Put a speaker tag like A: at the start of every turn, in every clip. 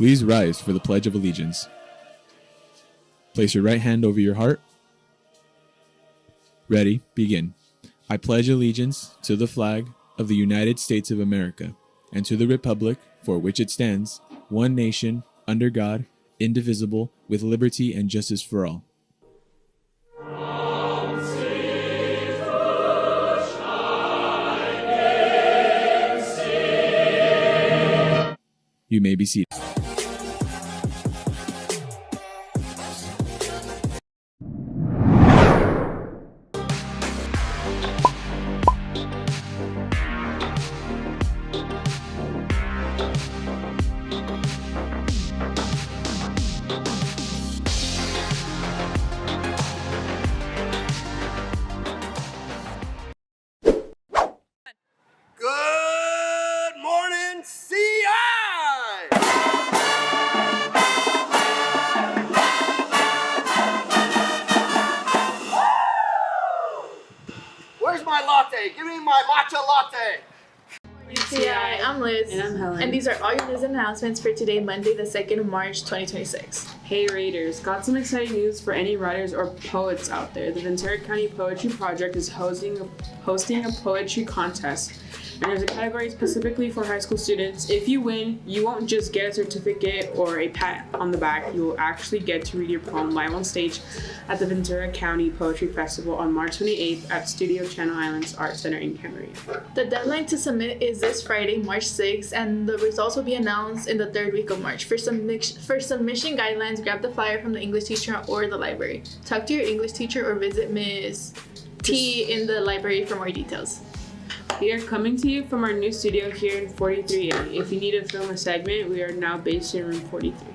A: Please rise for the Pledge of Allegiance. Place your right hand over your heart. Ready, begin. I pledge allegiance to the flag of the United States of America and to the republic for which it stands, one nation, under God, indivisible, with liberty and justice for all. You may be seated.
B: Good morning, CI! Where's my latte? Give me my matcha latte.
C: CI, I'm Liz.
D: And I'm Helen.
C: And these are all your news and announcements for today, Monday, the 2nd of March, 2026.
D: Hey Raiders, got some exciting news for any writers or poets out there. The Ventura County Poetry Project is hosting a poetry contest. And there's a category specifically for high school students. If you win, you won't just get a certificate or a pat on the back. You will actually get to read your poem live on stage at the Ventura County Poetry Festival on March 28th at Studio Channel Islands Art Center in Camarillo.
C: The deadline to submit is this Friday, March 6th, and the results will be announced in the third week of March. For submission guidelines, grab the flyer from the English teacher or the library. Talk to your English teacher or visit Ms. T in the library for more details.
D: We are coming to you from our new studio here in 43A. If you need to film a segment, we are now based in room 43.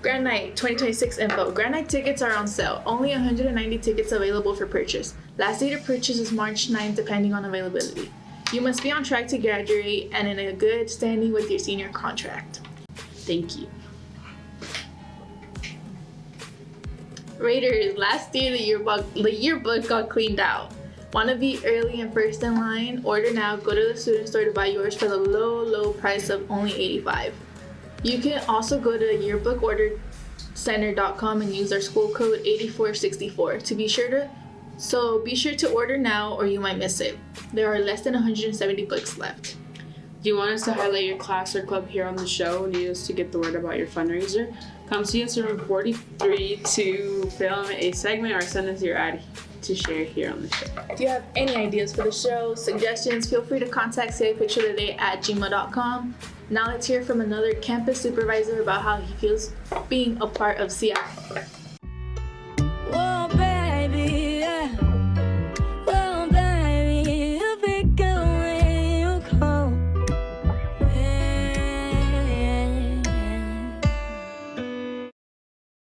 C: Grand Night 2026 info. Grand Night tickets are on sale. Only 190 tickets available for purchase. Last day to purchase is March 9th, depending on availability. You must be on track to graduate and in a good standing with your senior contract.
D: Thank you.
C: Raiders, last year the yearbook got cleaned out. Want to be early and first in line? Order now. Go to the student store to buy yours for the low price of only $85. You can also go to yearbookordercenter.com and use our school code 8464 be sure to order now or you might miss it. There are less than 170 books left.
D: Do you want us to highlight your class or club here on the show? Need us to get the word about your fundraiser? Come see us in room 43 to film a segment or send us your ad to share here on the show.
C: If you have any ideas for the show, suggestions, feel free to contact sayapicturetoday@gmail.com. Now let's hear from another campus supervisor about how he feels being a part of CI.
E: Whoa, baby, yeah. Whoa, baby, you pick up when you call.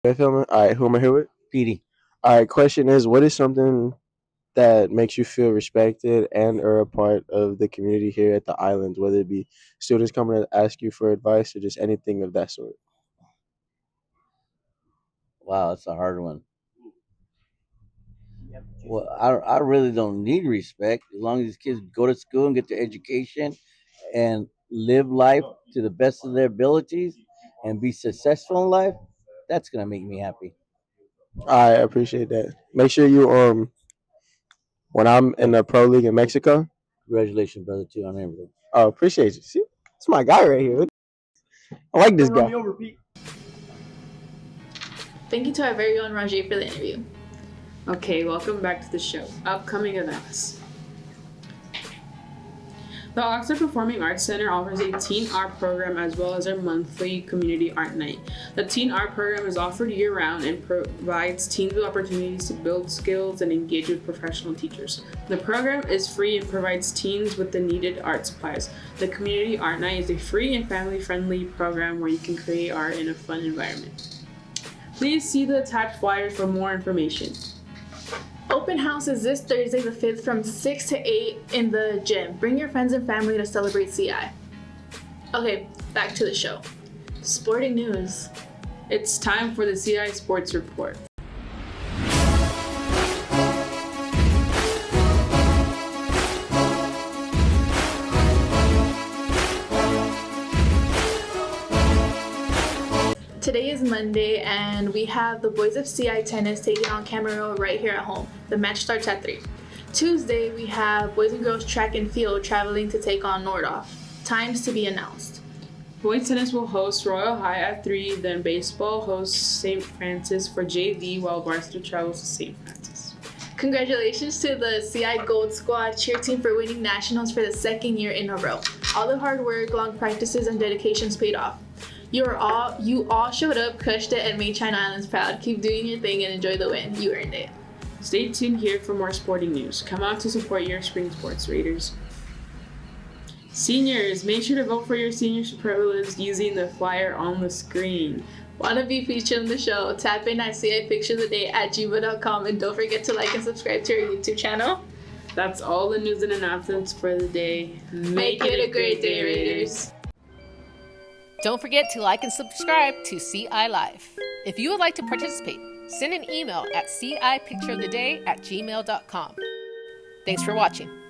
F: You filming? All right, who am I here with?
G: Petey.
F: All right, question is, what is something that makes you feel respected and or a part of the community here at the islands, whether it be students coming to ask you for advice or just anything of that sort?
G: Wow, that's a hard one. Well, I really don't need respect as long as these kids go to school and get their education and live life to the best of their abilities and be successful in life. That's gonna make me happy.
F: I appreciate that. Make sure you when I'm in the pro league in Mexico.
G: Congratulations, brother, too, on everything.
F: Oh, appreciate you. See, it's my guy right here. I like this guy.
C: Thank you to our very own Rajay for the interview.
D: Okay, welcome back to the show. Upcoming events. The Oxnard Performing Arts Center offers a teen art program as well as our monthly community art night. The teen art program is offered year-round and provides teens with opportunities to build skills and engage with professional teachers. The program is free and provides teens with the needed art supplies. The community art night is a free and family-friendly program where you can create art in a fun environment. Please see the attached flyers for more information.
C: Open house is this Thursday the 5th from 6 to 8 in the gym. Bring your friends and family to celebrate CI. Okay, back to the show. Sporting news.
D: It's time for the CI Sports Report.
C: is Monday, and we have the boys of CI Tennis taking on Camarillo right here at home. The match starts at 3. Tuesday, we have boys and girls track and field traveling to take on Nordhoff. Times to be announced.
D: Boys tennis will host Royal High at 3, then baseball hosts St. Francis for JV, while varsity travels to St. Francis.
C: Congratulations to the CI Gold Squad cheer team for winning nationals for the second year in a row. All the hard work, long practices, and dedications paid off. You all showed up, crushed it, and made China Islands proud. Keep doing your thing and enjoy the win. You earned it.
D: Stay tuned here for more sporting news. Come out to support your spring sports, Raiders. Seniors, make sure to vote for your senior superlatives using the flyer on the screen.
C: Want to be featured on the show? Tap in at cipictureoftheday@gmail.com, and don't forget to like and subscribe to our YouTube channel.
D: That's all the news and announcements for the day.
C: Make it a great day, Raiders.
H: Don't forget to like and subscribe to CI Live. If you would like to participate, send an email at cipictureoftheday@gmail.com. Thanks for watching.